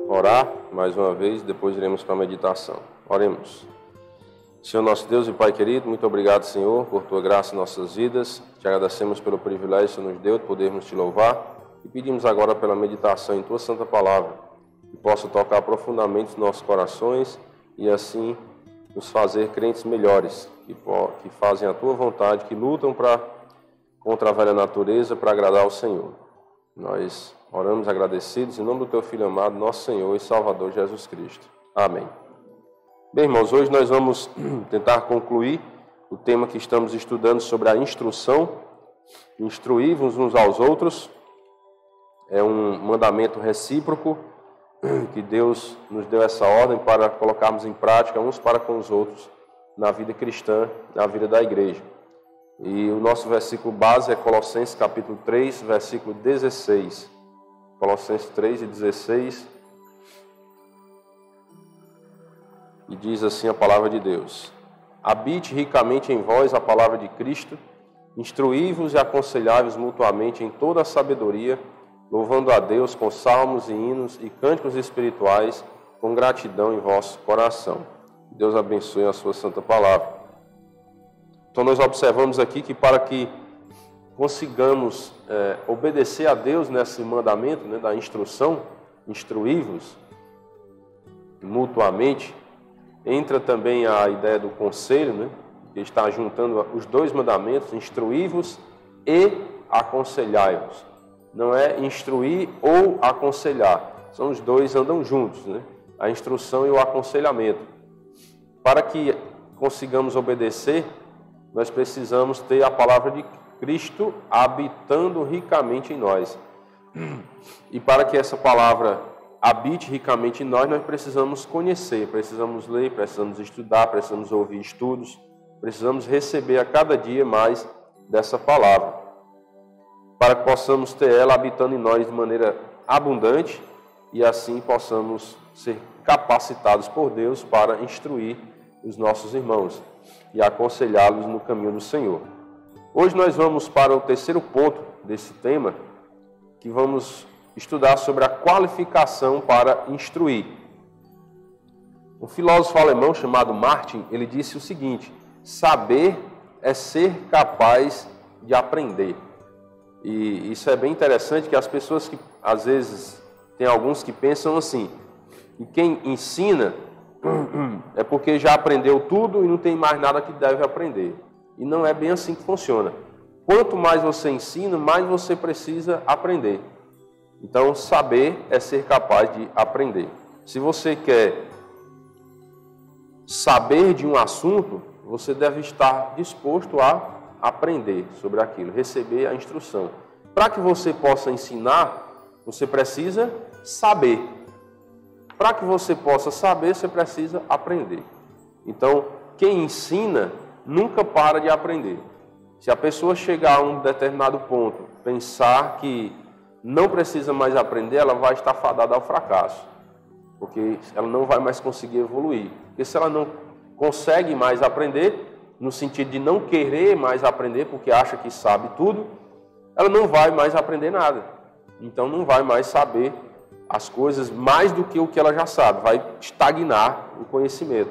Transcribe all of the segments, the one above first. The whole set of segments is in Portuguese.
orar mais uma vez, depois iremos para a meditação. Oremos. Senhor nosso Deus e Pai querido, muito obrigado, Senhor, por Tua graça em nossas vidas. Te agradecemos pelo privilégio que Senhor nos deu de podermos Te louvar e pedimos agora pela meditação em Tua Santa Palavra, que possa tocar profundamente os nossos corações e assim nos fazer crentes melhores, que fazem a Tua vontade, que lutam contra a velha natureza para agradar ao Senhor. Nós oramos agradecidos em nome do Teu Filho amado, nosso Senhor e Salvador Jesus Cristo. Amém. Bem, irmãos, hoje nós vamos tentar concluir o tema que estamos estudando sobre a instrução. Instruir-vos uns aos outros é um mandamento recíproco que Deus nos deu essa ordem para colocarmos em prática uns para com os outros na vida cristã, na vida da igreja. E o nosso versículo base é Colossenses capítulo 3, versículo 16. Colossenses 3 e 16. E diz assim a palavra de Deus: habite ricamente em vós a palavra de Cristo, instruí-vos e aconselhai-vos mutuamente em toda a sabedoria, louvando a Deus com salmos e hinos e cânticos espirituais, com gratidão em vosso coração. Deus abençoe a sua santa palavra. Então nós observamos aqui que para que consigamos obedecer a Deus nesse mandamento, da instrução, instruí-vos mutuamente, entra também a ideia do conselho, que está juntando os dois mandamentos, instruí-vos e aconselhai-vos. Não é instruir ou aconselhar, são os dois andam juntos, a instrução e o aconselhamento. Para que consigamos obedecer, nós precisamos ter a palavra de Cristo habitando ricamente em nós. E para que essa palavra habite ricamente em nós, nós precisamos conhecer, precisamos ler, precisamos estudar, precisamos ouvir estudos, precisamos receber a cada dia mais dessa palavra, para que possamos ter ela habitando em nós de maneira abundante e assim possamos ser capacitados por Deus para instruir os nossos irmãos e aconselhá-los no caminho do Senhor. Hoje nós vamos para o terceiro ponto desse tema, que vamos estudar sobre a qualificação para instruir. Um filósofo alemão chamado Martin, ele disse o seguinte: saber é ser capaz de aprender. E isso é bem interessante, que as pessoas que, às vezes, tem alguns que pensam assim, e quem ensina é porque já aprendeu tudo e não tem mais nada que deve aprender. E não é bem assim que funciona. Quanto mais você ensina, mais você precisa aprender. Então, saber é ser capaz de aprender. Se você quer saber de um assunto, você deve estar disposto a aprender sobre aquilo, receber a instrução. Para que você possa ensinar, você precisa saber. Para que você possa saber, você precisa aprender. Então, quem ensina nunca para de aprender. Se a pessoa chegar a um determinado ponto, pensar que não precisa mais aprender, ela vai estar fadada ao fracasso, porque ela não vai mais conseguir evoluir. Porque se ela não consegue mais aprender, no sentido de não querer mais aprender, porque acha que sabe tudo, ela não vai mais aprender nada. Então não vai mais saber as coisas mais do que o que ela já sabe, vai estagnar o conhecimento.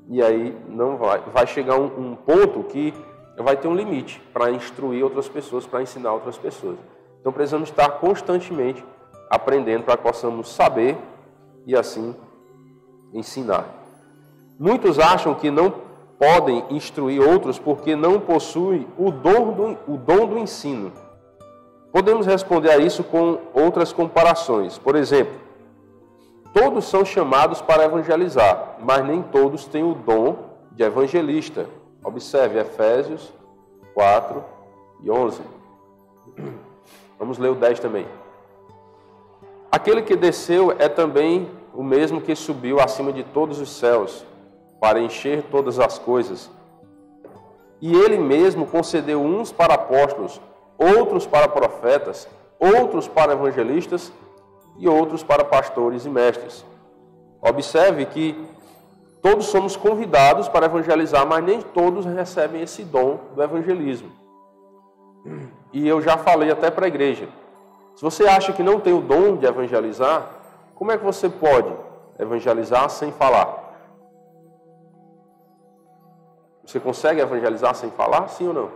E aí não vai chegar um ponto que vai ter um limite para instruir outras pessoas, para ensinar outras pessoas. Então precisamos estar constantemente aprendendo para que possamos saber e assim ensinar. Muitos acham que não podem instruir outros porque não possuem o dom do ensino. Podemos responder a isso com outras comparações. Por exemplo, todos são chamados para evangelizar, mas nem todos têm o dom de evangelista. Observe Efésios 4 e 11. Vamos ler o 10 também. Aquele que desceu é também o mesmo que subiu acima de todos os céus, para encher todas as coisas. E ele mesmo concedeu uns para apóstolos, outros para profetas, outros para evangelistas e outros para pastores e mestres. Observe que todos somos convidados para evangelizar, mas nem todos recebem esse dom do evangelismo. E eu já falei até para a igreja. Se você acha que não tem o dom de evangelizar, Como é que você pode evangelizar sem falar? Você consegue evangelizar sem falar? Sim ou não?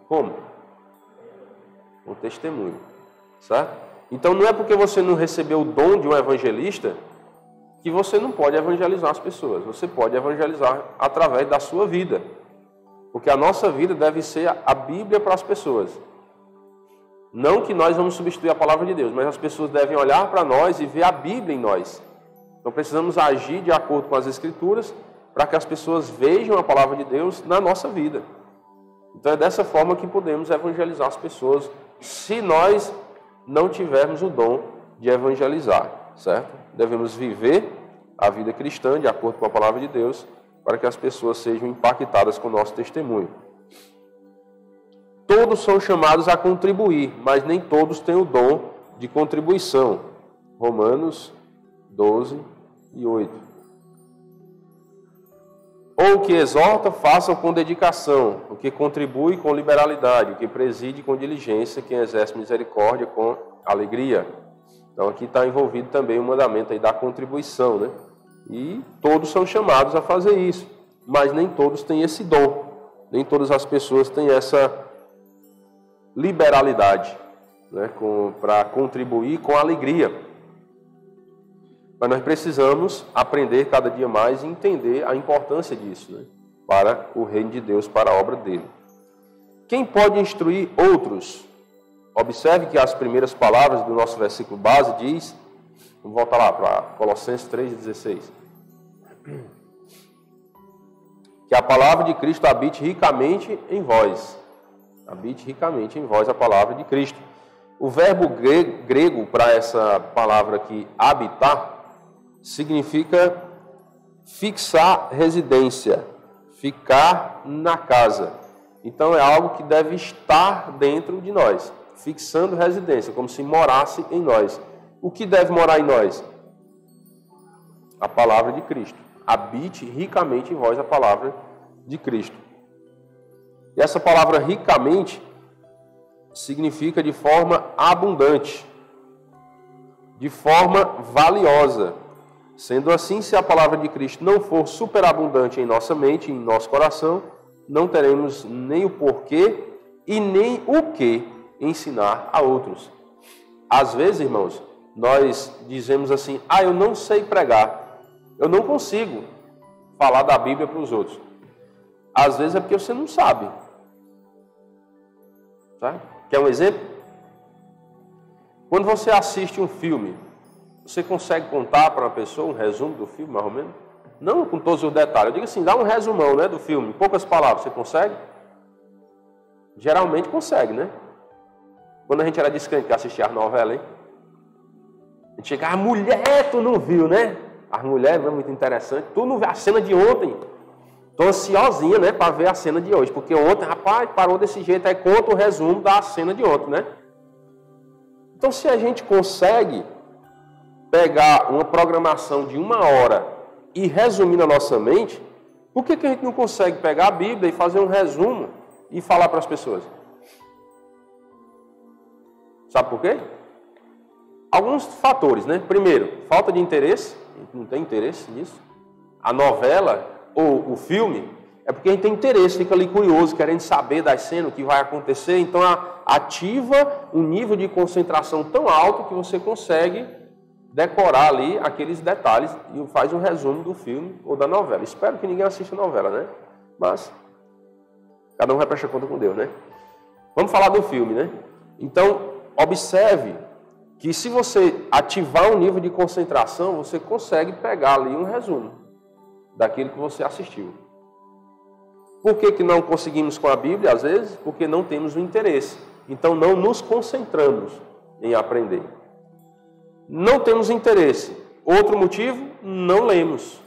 Como? Com testemunho. Certo? Então não é porque você não recebeu o dom de um evangelista que você não pode evangelizar as pessoas. Você pode evangelizar através da sua vida. Porque a nossa vida deve ser a Bíblia para as pessoas. Não que nós vamos substituir a palavra de Deus, mas as pessoas devem olhar para nós e ver a Bíblia em nós. Então precisamos agir de acordo com as Escrituras para que as pessoas vejam a palavra de Deus na nossa vida. Então é dessa forma que podemos evangelizar as pessoas, se nós não tivermos o dom de evangelizar, certo? Devemos viver a vida cristã de acordo com a palavra de Deus, para que as pessoas sejam impactadas com o nosso testemunho. Todos são chamados a contribuir, mas nem todos têm o dom de contribuição. Romanos 12 e 8. Ou o que exorta, façam com dedicação, o que contribui com liberalidade, o que preside com diligência, quem exerce misericórdia com alegria. Então aqui está envolvido também o mandamento aí da contribuição, né? E todos são chamados a fazer isso, mas nem todos têm esse dom, nem todas as pessoas têm essa liberalidade, né? Para contribuir com alegria. Mas nós precisamos aprender cada dia mais e entender a importância disso, né? Para o reino de Deus, para a obra dele. Quem pode instruir outros? Observe que as primeiras palavras do nosso versículo base diz, vamos voltar lá para Colossenses 3,16, que a palavra de Cristo habite ricamente em vós. Habite ricamente em vós a palavra de Cristo. O verbo grego para essa palavra aqui, habitar, significa fixar residência, ficar na casa. Então é algo que deve estar dentro de nós, fixando residência, como se morasse em nós. O que deve morar em nós? A palavra de Cristo. Habite ricamente em vós a palavra de Cristo. E essa palavra ricamente significa de forma abundante, de forma valiosa. Sendo assim, se a palavra de Cristo não for superabundante em nossa mente, em nosso coração, não teremos nem o porquê e nem o que ensinar a outros. Às vezes, irmãos, nós dizemos assim, eu não sei pregar, eu não consigo falar da Bíblia para os outros. Às vezes é porque você não sabe. Tá? Quer um exemplo? Quando você assiste um filme, você consegue contar para uma pessoa um resumo do filme, mais ou menos? Não com todos os detalhes. Eu digo assim, dá um resumão, né, do filme, em poucas palavras. Você consegue? Geralmente consegue, né? Quando a gente era descrente que assistia as novelas, hein? A gente chegava, mulher, tu não viu, né? As mulheres, é muito interessante. Tu não viu a cena de ontem? Estou ansiosinha, né, para ver a cena de hoje. Porque ontem, rapaz, parou desse jeito. Aí conta o resumo da cena de ontem, né? Então, se a gente consegue pegar uma programação de 1 hora e resumir na nossa mente, por que a gente não consegue pegar a Bíblia e fazer um resumo e falar para as pessoas? Sabe por quê? Alguns fatores, né? Primeiro, falta de interesse. A gente não tem interesse nisso. A novela ou o filme é porque a gente tem interesse, fica ali curioso, querendo saber das cenas, o que vai acontecer. Então, ativa um nível de concentração tão alto que você consegue decorar ali aqueles detalhes e faz um resumo do filme ou da novela. Espero que ninguém assista a novela, né? Mas cada um vai prestar conta com Deus, né? Vamos falar do filme, né? Então, observe que se você ativar um nível de concentração, você consegue pegar ali um resumo daquilo que você assistiu. Por que não conseguimos com a Bíblia, às vezes? Porque não temos o interesse. Então, não nos concentramos em aprender. Não temos interesse. Outro motivo, não lemos.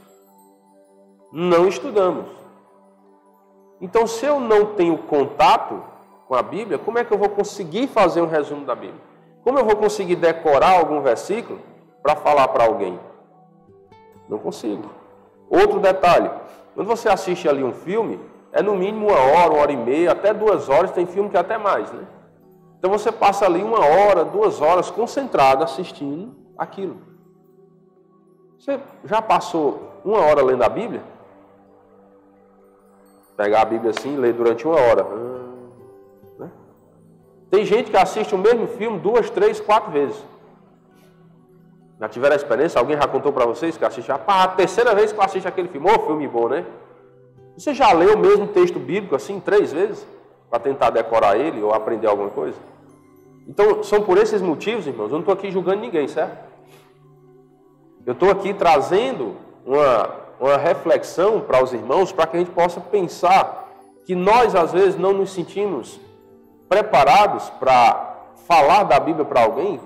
Não estudamos. Então, se eu não tenho contato com a Bíblia, como é que eu vou conseguir fazer um resumo da Bíblia? Como eu vou conseguir decorar algum versículo para falar para alguém? Não consigo. Outro detalhe, quando você assiste ali um filme, é no mínimo 1 hora e meia, até 2 horas, tem filme que é até mais, né? Então você passa ali 1 hora, 2 horas concentrado assistindo aquilo. Você já passou 1 hora lendo a Bíblia? Pegar a Bíblia assim e ler durante 1 hora. Né? Tem gente que assiste o mesmo filme 2, 3, 4 vezes. Já tiveram a experiência? Alguém já contou para vocês que assiste? A 3ª vez que eu assisto aquele filme, filme bom, né? Você já leu o mesmo texto bíblico assim 3 vezes? Para tentar decorar ele ou aprender alguma coisa? Então, são por esses motivos, irmãos, eu não estou aqui julgando ninguém, certo? Eu estou aqui trazendo uma reflexão para os irmãos, para que a gente possa pensar que nós, às vezes, não nos sentimos preparados para falar da Bíblia para alguém,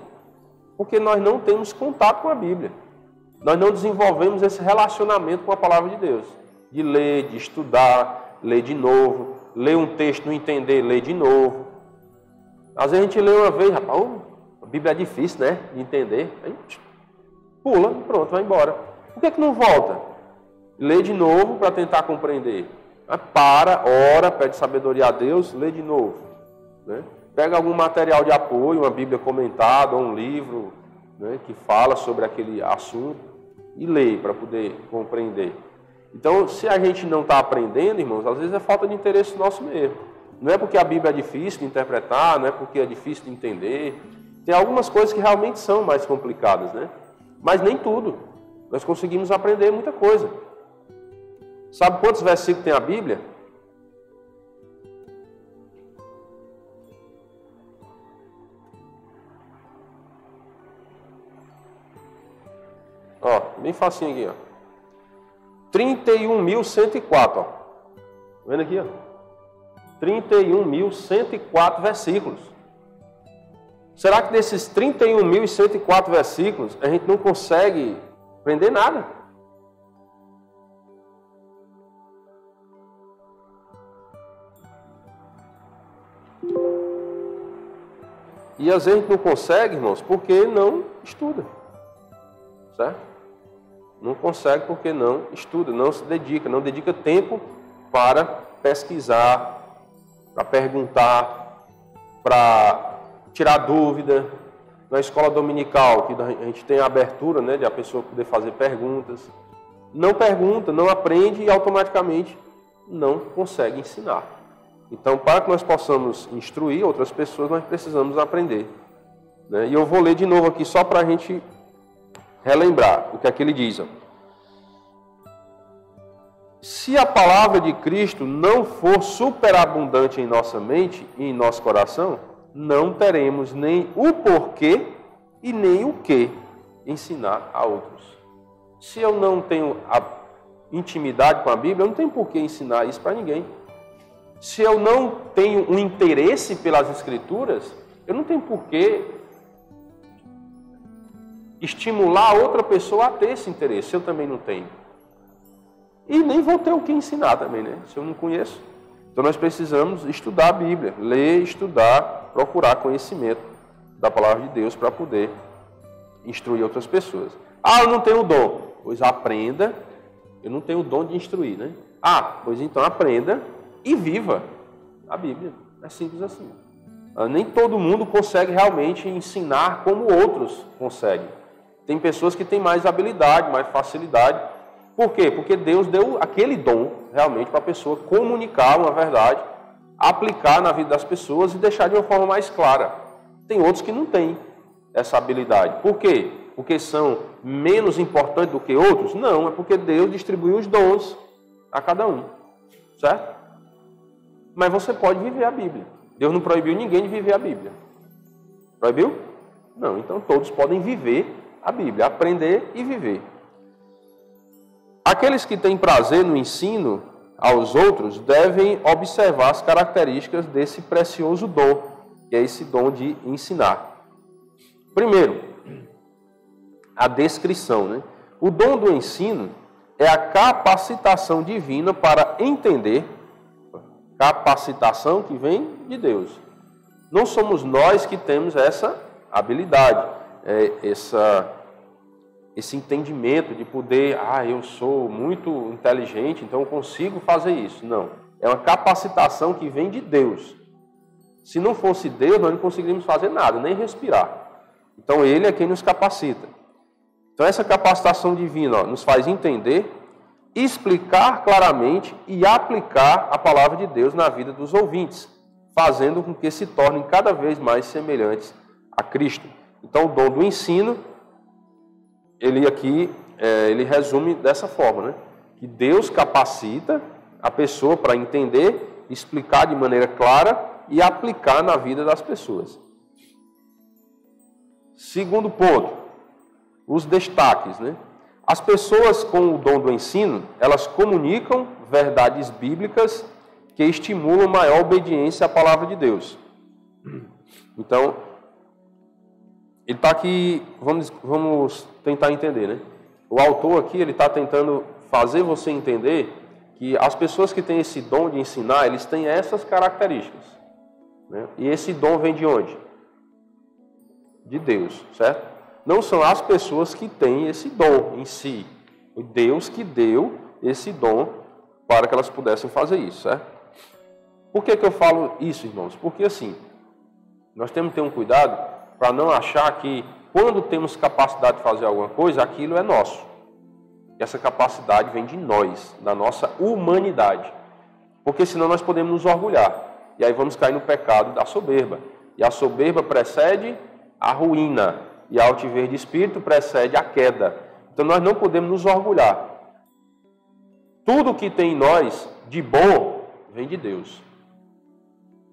porque nós não temos contato com a Bíblia. Nós não desenvolvemos esse relacionamento com a Palavra de Deus. De ler, de estudar, ler de novo, ler um texto, não entender, ler de novo. Às vezes a gente lê uma vez, rapaz, a Bíblia é difícil, né, de entender. Aí pula, pronto, vai embora. Por que não volta? Lê de novo para tentar compreender. Para, ora, pede sabedoria a Deus, lê de novo. Né? Pega algum material de apoio, uma Bíblia comentada, ou um livro, né, que fala sobre aquele assunto, e lê para poder compreender. Então, se a gente não está aprendendo, irmãos, às vezes é falta de interesse nosso mesmo. Não é porque a Bíblia é difícil de interpretar, não é porque é difícil de entender. Tem algumas coisas que realmente são mais complicadas, né? Mas nem tudo. Nós conseguimos aprender muita coisa. Sabe quantos versículos tem a Bíblia? Ó, bem facinho aqui, ó. 31.104, ó. Tá vendo aqui, ó? 31.104 versículos. Será que desses 31.104 versículos a gente não consegue aprender nada? E às vezes a gente não consegue, irmãos, porque não estuda. Certo? Não consegue porque não estuda, não se dedica, não dedica tempo para pesquisar, para perguntar, para tirar dúvida. Na escola dominical, que a gente tem a abertura, né, de a pessoa poder fazer perguntas. Não pergunta, não aprende e automaticamente não consegue ensinar. Então, para que nós possamos instruir outras pessoas, nós precisamos aprender. Né? E eu vou ler de novo aqui só para a gente relembrar o que é que ele diz. Ó. Se a palavra de Cristo não for superabundante em nossa mente e em nosso coração, não teremos nem o porquê e nem o que ensinar a outros. Se eu não tenho a intimidade com a Bíblia, eu não tenho por que ensinar isso para ninguém. Se eu não tenho um interesse pelas Escrituras, eu não tenho por que estimular outra pessoa a ter esse interesse, se eu também não tenho. E nem vou ter o que ensinar também, né? Se eu não conheço. Então nós precisamos estudar a Bíblia, ler, estudar, procurar conhecimento da palavra de Deus para poder instruir outras pessoas. Ah, eu não tenho o dom. Pois aprenda. Eu não tenho o dom de instruir, né? Ah, pois então aprenda e viva a Bíblia. É simples assim. Nem todo mundo consegue realmente ensinar como outros conseguem. Tem pessoas que têm mais habilidade, mais facilidade. Por quê? Porque Deus deu aquele dom realmente para a pessoa comunicar uma verdade, aplicar na vida das pessoas e deixar de uma forma mais clara. Tem outros que não têm essa habilidade. Por quê? Porque são menos importantes do que outros? Não, é porque Deus distribuiu os dons a cada um. Certo? Mas você pode viver a Bíblia. Deus não proibiu ninguém de viver a Bíblia. Proibiu? Não, então todos podem viver a Bíblia, aprender e viver. Aqueles que têm prazer no ensino aos outros devem observar as características desse precioso dom, que é esse dom de ensinar. Primeiro, a descrição, né? O dom do ensino é a capacitação divina para entender, capacitação que vem de Deus. Não somos nós que temos essa habilidade, esse entendimento de poder, eu sou muito inteligente, então eu consigo fazer isso. Não, é uma capacitação que vem de Deus. Se não fosse Deus, nós não conseguiríamos fazer nada, nem respirar. Então Ele é quem nos capacita. Então essa capacitação divina nos faz entender, explicar claramente e aplicar a palavra de Deus na vida dos ouvintes, fazendo com que se tornem cada vez mais semelhantes a Cristo. Então o dom do ensino, ele aqui, ele resume dessa forma, né? Que Deus capacita a pessoa para entender, explicar de maneira clara e aplicar na vida das pessoas. Segundo ponto, os destaques, né? As pessoas com o dom do ensino, elas comunicam verdades bíblicas que estimulam maior obediência à palavra de Deus. Então, ele está aqui, vamos tentar entender, né? O autor aqui, ele está tentando fazer você entender que as pessoas que têm esse dom de ensinar, eles têm essas características, né? E esse dom vem de onde? De Deus, certo? Não são as pessoas que têm esse dom em si. O Deus que deu esse dom para que elas pudessem fazer isso, certo? Por que eu falo isso, irmãos? Porque assim, nós temos que ter um cuidado para não achar que quando temos capacidade de fazer alguma coisa, aquilo é nosso. E essa capacidade vem de nós, da nossa humanidade. Porque senão nós podemos nos orgulhar. E aí vamos cair no pecado da soberba. E a soberba precede a ruína. E a altivez de espírito precede a queda. Então nós não podemos nos orgulhar. Tudo que tem em nós de bom vem de Deus.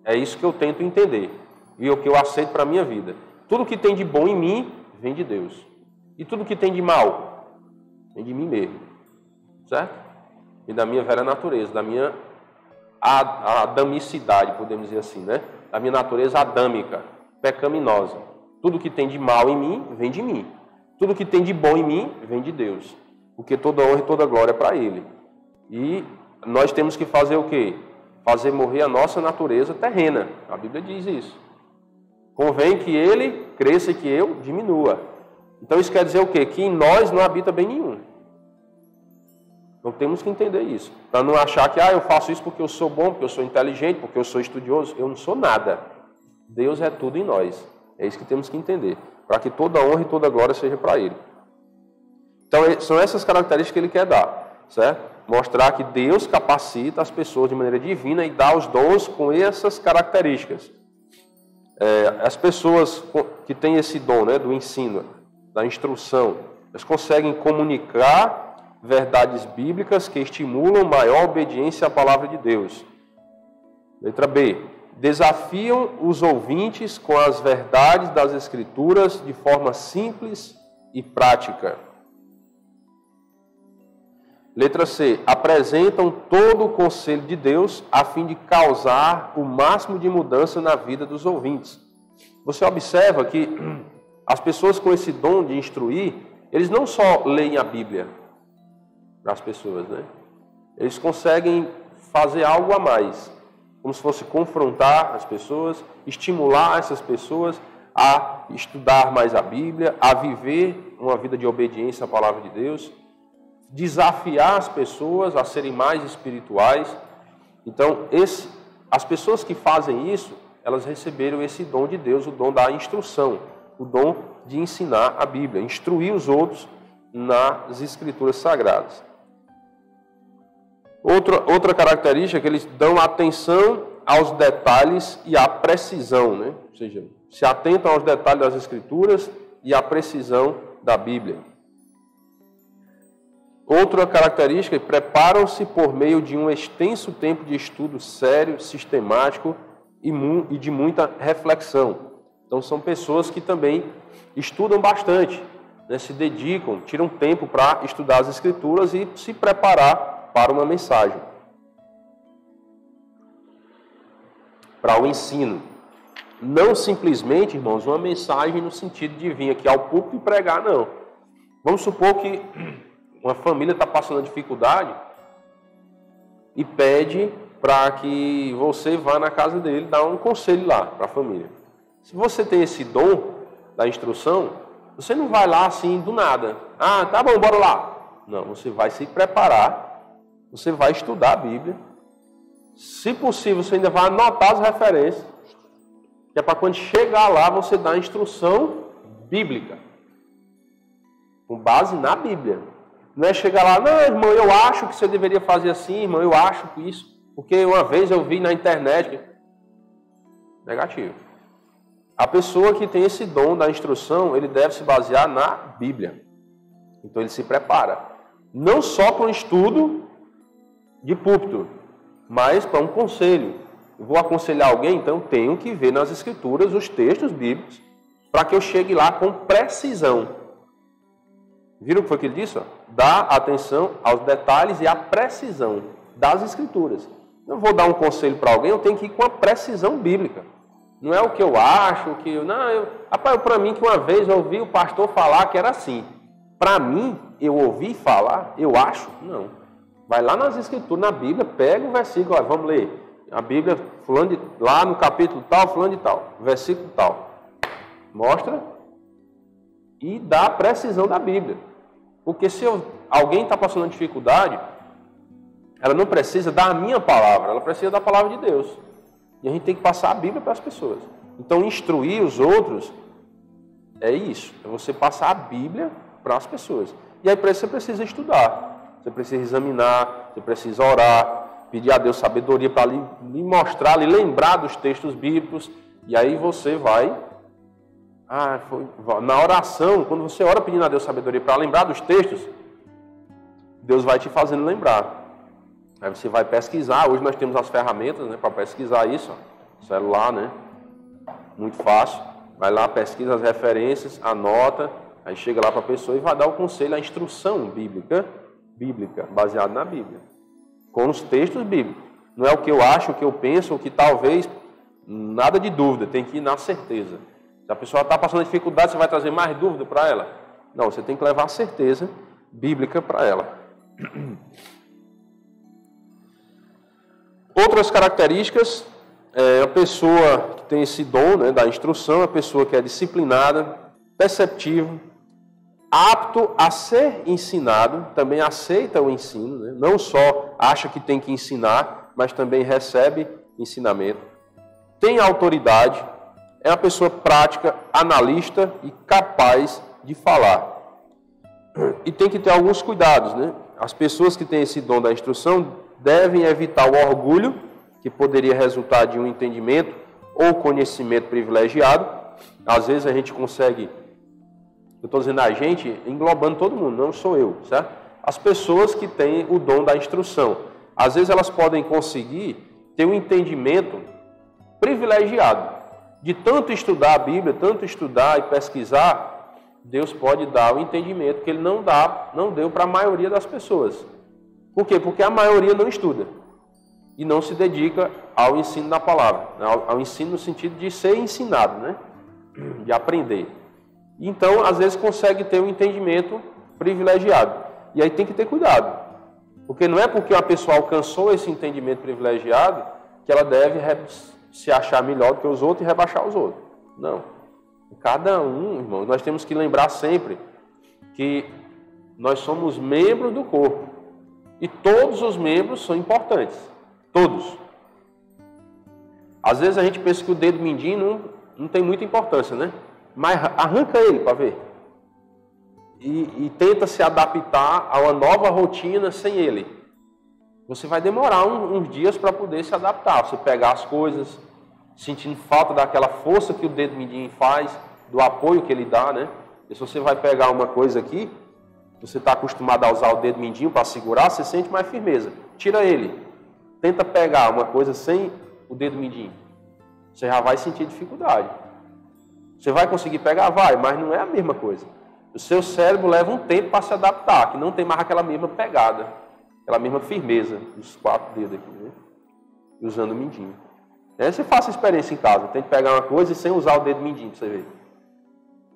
É isso que eu tento entender. E o que eu aceito para a minha vida. Tudo que tem de bom em mim vem de Deus. E tudo que tem de mal vem de mim mesmo. Certo? E da minha velha natureza, da minha adamicidade, podemos dizer assim, né? Da minha natureza adâmica, pecaminosa. Tudo que tem de mal em mim, vem de mim. Tudo que tem de bom em mim, vem de Deus. Porque toda honra e toda glória é para Ele. E nós temos que fazer o quê? Fazer morrer a nossa natureza terrena. A Bíblia diz isso. Convém que Ele cresça e que eu diminua. Então isso quer dizer o quê? Que em nós não habita bem nenhum. Então temos que entender isso. Para não achar que eu faço isso porque eu sou bom, porque eu sou inteligente, porque eu sou estudioso. Eu não sou nada. Deus é tudo em nós. É isso que temos que entender, para que toda honra e toda glória seja para Ele. Então, são essas características que Ele quer dar, certo? Mostrar que Deus capacita as pessoas de maneira divina e dá os dons com essas características. As pessoas que têm esse dom, né, do ensino, da instrução, elas conseguem comunicar verdades bíblicas que estimulam maior obediência à palavra de Deus. Letra B. Desafiam os ouvintes com as verdades das Escrituras de forma simples e prática. Letra C. Apresentam todo o conselho de Deus a fim de causar o máximo de mudança na vida dos ouvintes. Você observa que as pessoas com esse dom de instruir, eles não só leem a Bíblia para as pessoas, né? Eles conseguem fazer algo a mais. Como se fosse confrontar as pessoas, estimular essas pessoas a estudar mais a Bíblia, a viver uma vida de obediência à palavra de Deus, desafiar as pessoas a serem mais espirituais. Então, as pessoas que fazem isso, elas receberam esse dom de Deus, o dom da instrução, o dom de ensinar a Bíblia, instruir os outros nas Escrituras Sagradas. Outra característica é que eles dão atenção aos detalhes e à precisão, né? Ou seja, se atentam aos detalhes das Escrituras e à precisão da Bíblia. Outra característica é que preparam-se por meio de um extenso tempo de estudo sério, sistemático e de muita reflexão. Então são pessoas que também estudam bastante, né? Se dedicam, tiram tempo para estudar as Escrituras e se preparar para uma mensagem, para o ensino. Não simplesmente, irmãos, uma mensagem no sentido de vir aqui ao púlpito e pregar, não. Vamos supor que uma família está passando dificuldade e pede para que você vá na casa dele dar um conselho lá para a família. Se você tem esse dom da instrução, você não vai lá assim do nada. Tá bom, bora lá. Não, você vai se preparar. Você vai estudar a Bíblia. Se possível, você ainda vai anotar as referências. Que é para quando chegar lá, você dar a instrução bíblica. com base na Bíblia. Não é chegar lá, não, irmão, eu acho que você deveria fazer assim, irmão, eu acho que isso, porque uma vez eu vi na internet. Negativo. A pessoa que tem esse dom da instrução, ele deve se basear na Bíblia. Então ele se prepara. Não só para um estudo de púlpito, mas para um conselho. Eu vou aconselhar alguém, então tenho que ver nas Escrituras os textos bíblicos para que eu chegue lá com precisão. Viram o que foi que ele disse? Dá atenção aos detalhes e à precisão das Escrituras. Eu vou dar um conselho para alguém, eu tenho que ir com a precisão bíblica. Não é o que eu acho, o que eu... Não, rapaz, para mim que uma vez eu ouvi o pastor falar que era assim. Para mim, eu ouvi falar, eu acho, não. Vai lá nas Escrituras, na Bíblia, pega o versículo, olha, vamos ler. A Bíblia, lá no capítulo tal, fulano de tal, versículo tal. Mostra e dá a precisão da Bíblia. Porque se alguém está passando dificuldade, ela não precisa da minha palavra, ela precisa da palavra de Deus. E a gente tem que passar a Bíblia para as pessoas. Então, instruir os outros é isso. É você passar a Bíblia para as pessoas. E aí, para isso, você precisa estudar. Você precisa examinar, você precisa orar, pedir a Deus sabedoria para lhe mostrar, lhe lembrar dos textos bíblicos. E aí você vai... na oração, quando você ora pedindo a Deus sabedoria para lembrar dos textos, Deus vai te fazendo lembrar. Aí você vai pesquisar. Hoje nós temos as ferramentas, né, para pesquisar isso. Ó. Celular, né? Muito fácil. Vai lá, pesquisa as referências, anota, aí chega lá para a pessoa e vai dar o conselho, a instrução bíblica, baseada na Bíblia. Com os textos bíblicos. Não é o que eu acho, o que eu penso, o que talvez, nada de dúvida, tem que ir na certeza. Se a pessoa está passando dificuldade, você vai trazer mais dúvida para ela? Não, você tem que levar a certeza bíblica para ela. Outras características, a pessoa que tem esse dom, né, da instrução, a pessoa que é disciplinada, perceptivo, apto a ser ensinado, também aceita o ensino, né, não só acha que tem que ensinar, mas também recebe ensinamento, tem autoridade, é uma pessoa prática, analista e capaz de falar. E tem que ter alguns cuidados, né? As pessoas que têm esse dom da instrução devem evitar o orgulho, que poderia resultar de um entendimento ou conhecimento privilegiado. Às vezes a gente consegue, eu estou dizendo a gente, englobando todo mundo, não sou eu, certo? As pessoas que têm o dom da instrução, às vezes elas podem conseguir ter um entendimento privilegiado. De tanto estudar a Bíblia, tanto estudar e pesquisar, Deus pode dar o entendimento que Ele não deu para a maioria das pessoas. Por quê? Porque a maioria não estuda e não se dedica ao ensino da palavra, ao ensino no sentido de ser ensinado, né? De aprender. Então, às vezes, consegue ter um entendimento privilegiado. E aí tem que ter cuidado. Porque não é porque a pessoa alcançou esse entendimento privilegiado que ela deve se achar melhor do que os outros e rebaixar os outros. Não. Cada um, irmão, nós temos que lembrar sempre que nós somos membros do corpo. E todos os membros são importantes. Todos. Às vezes a gente pensa que o dedo mindinho não tem muita importância, né? Mas arranca ele para ver. E tenta se adaptar a uma nova rotina sem ele. Você vai demorar uns dias para poder se adaptar. Você pegar as coisas, sentindo falta daquela força que o dedo mindinho faz, do apoio que ele dá, né? E se você vai pegar uma coisa aqui, você está acostumado a usar o dedo mindinho para segurar, você sente mais firmeza. Tira ele. Tenta pegar uma coisa sem o dedo mindinho. Você já vai sentir dificuldade. Você vai conseguir pegar? Vai, mas não é a mesma coisa. O seu cérebro leva um tempo para se adaptar, que não tem mais aquela mesma pegada, aquela mesma firmeza dos 4 dedos aqui, né? Usando o mindinho. Aí você faça a experiência em casa. Tente pegar uma coisa e sem usar o dedo mindinho para você ver.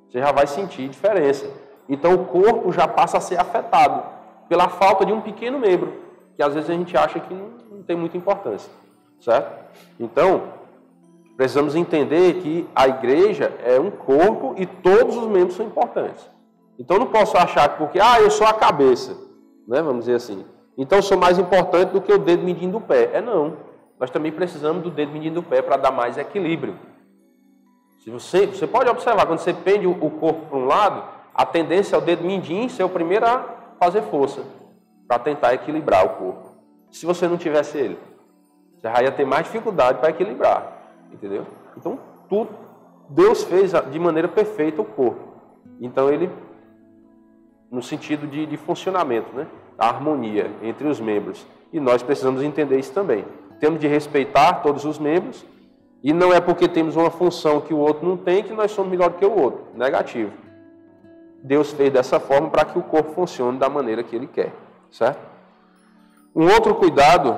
Você já vai sentir diferença. Então o corpo já passa a ser afetado pela falta de um pequeno membro, que às vezes a gente acha que não tem muita importância, certo? Então, precisamos entender que a igreja é um corpo e todos os membros são importantes. Então eu não posso achar que porque, eu sou a cabeça, né? Vamos dizer assim. Então eu sou mais importante do que o dedo mindinho do pé. Não. Nós também precisamos do dedo mindinho do pé para dar mais equilíbrio. Se você pode observar, quando você pende o corpo para um lado, a tendência é o dedo mindinho ser o primeiro a fazer força para tentar equilibrar o corpo. Se você não tivesse ele, você já ia ter mais dificuldade para equilibrar, entendeu? Então, tudo, Deus fez de maneira perfeita o corpo. Então, ele, no sentido de funcionamento, né? A harmonia entre os membros. E nós precisamos entender isso também. Temos de respeitar todos os membros, e não é porque temos uma função que o outro não tem que nós somos melhor do que o outro. Negativo. Deus fez dessa forma para que o corpo funcione da maneira que Ele quer, certo? Um outro cuidado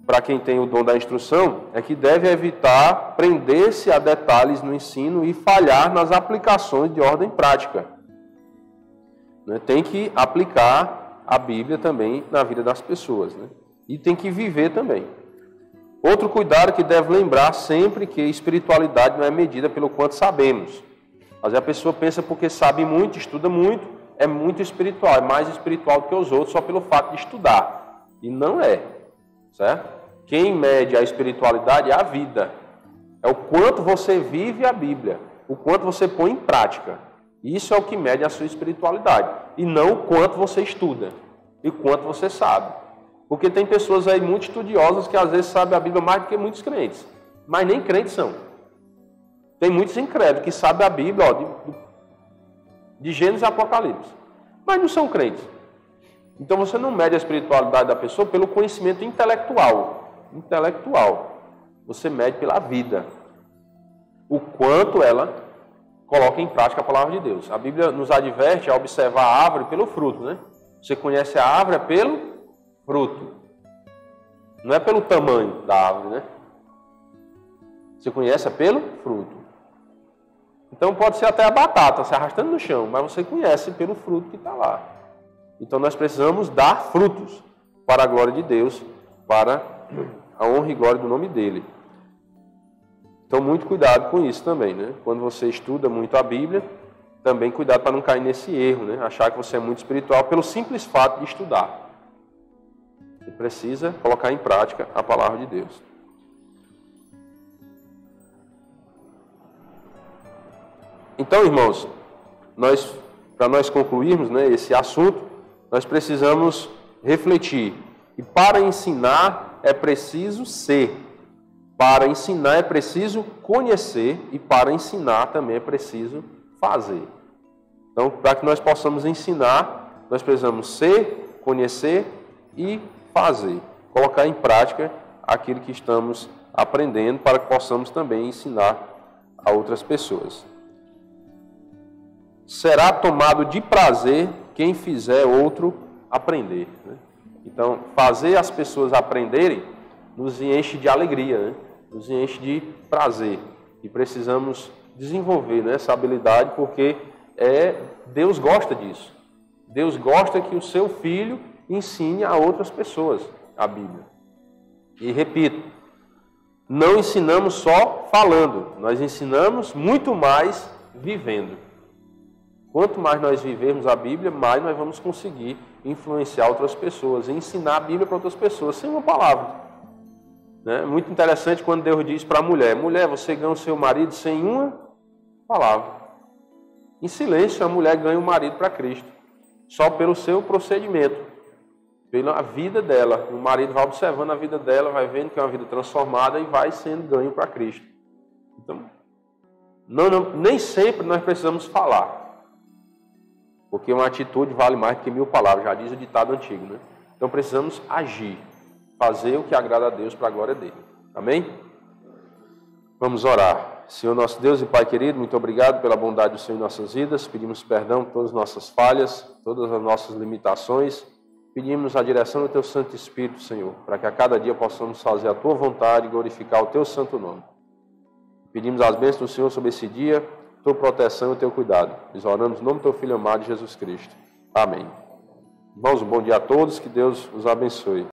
para quem tem o dom da instrução é que deve evitar prender-se a detalhes no ensino e falhar nas aplicações de ordem prática. Tem que aplicar a Bíblia também na vida das pessoas, né? E tem que viver também. Outro cuidado que deve lembrar sempre que espiritualidade não é medida pelo quanto sabemos. Às vezes a pessoa pensa porque sabe muito, estuda muito, é muito espiritual, é mais espiritual do que os outros só pelo fato de estudar. E não é, certo? Quem mede a espiritualidade é a vida. É o quanto você vive a Bíblia, o quanto você põe em prática. Isso é o que mede a sua espiritualidade. E não o quanto você estuda e o quanto você sabe. Porque tem pessoas aí muito estudiosas que às vezes sabem a Bíblia mais do que muitos crentes. Mas nem crentes são. Tem muitos incrédulos que sabem a Bíblia de Gênesis e Apocalipse. Mas não são crentes. Então você não mede a espiritualidade da pessoa pelo conhecimento intelectual. Você mede pela vida. O quanto ela coloca em prática a palavra de Deus. A Bíblia nos adverte a observar a árvore pelo fruto, né? Você conhece a árvore pelo fruto. Não é pelo tamanho da árvore, né? Você conhece pelo fruto. Então pode ser até a batata se arrastando no chão, mas você conhece pelo fruto que está lá. Então nós precisamos dar frutos para a glória de Deus, para a honra e glória do nome dele. Então muito cuidado com isso também, né? Quando você estuda muito a Bíblia, também cuidado para não cair nesse erro, né? Achar que você é muito espiritual pelo simples fato de estudar. Você precisa colocar em prática a palavra de Deus. Então, irmãos, para nós concluirmos, né, esse assunto, nós precisamos refletir. E para ensinar é preciso ser. Para ensinar é preciso conhecer. E para ensinar também é preciso fazer. Então, para que nós possamos ensinar, nós precisamos ser, conhecer e fazer. Colocar em prática aquilo que estamos aprendendo para que possamos também ensinar a outras pessoas. Será tomado de prazer quem fizer outro aprender. Né? Então, fazer as pessoas aprenderem nos enche de alegria, né? Nos enche de prazer. E precisamos desenvolver, né, essa habilidade, porque Deus gosta disso. Deus gosta que o seu filho ensine a outras pessoas a Bíblia. E repito, não ensinamos só falando, nós ensinamos muito mais vivendo. Quanto mais nós vivermos a Bíblia, mais nós vamos conseguir influenciar outras pessoas e ensinar a Bíblia para outras pessoas, sem uma palavra. Né? Muito interessante quando Deus diz para a mulher: mulher, você ganha o seu marido sem uma palavra. Em silêncio, a mulher ganha o marido para Cristo, só pelo seu procedimento, pela vida dela. O marido vai observando a vida dela, vai vendo que é uma vida transformada e vai sendo ganho para Cristo. Então, nem sempre nós precisamos falar. Porque uma atitude vale mais do que 1000 palavras, já diz o ditado antigo, né? Então precisamos agir, fazer o que agrada a Deus para a glória dele. Amém? Vamos orar. Senhor nosso Deus e Pai querido, muito obrigado pela bondade do Senhor em nossas vidas. Pedimos perdão por todas as nossas falhas, todas as nossas limitações. Pedimos a direção do Teu Santo Espírito, Senhor, para que a cada dia possamos fazer a Tua vontade e glorificar o Teu santo nome. Pedimos as bênçãos do Senhor sobre esse dia, Tua proteção e o Teu cuidado. Nós oramos no nome do Teu Filho amado, Jesus Cristo. Amém. Irmãos, um bom dia a todos, que Deus os abençoe.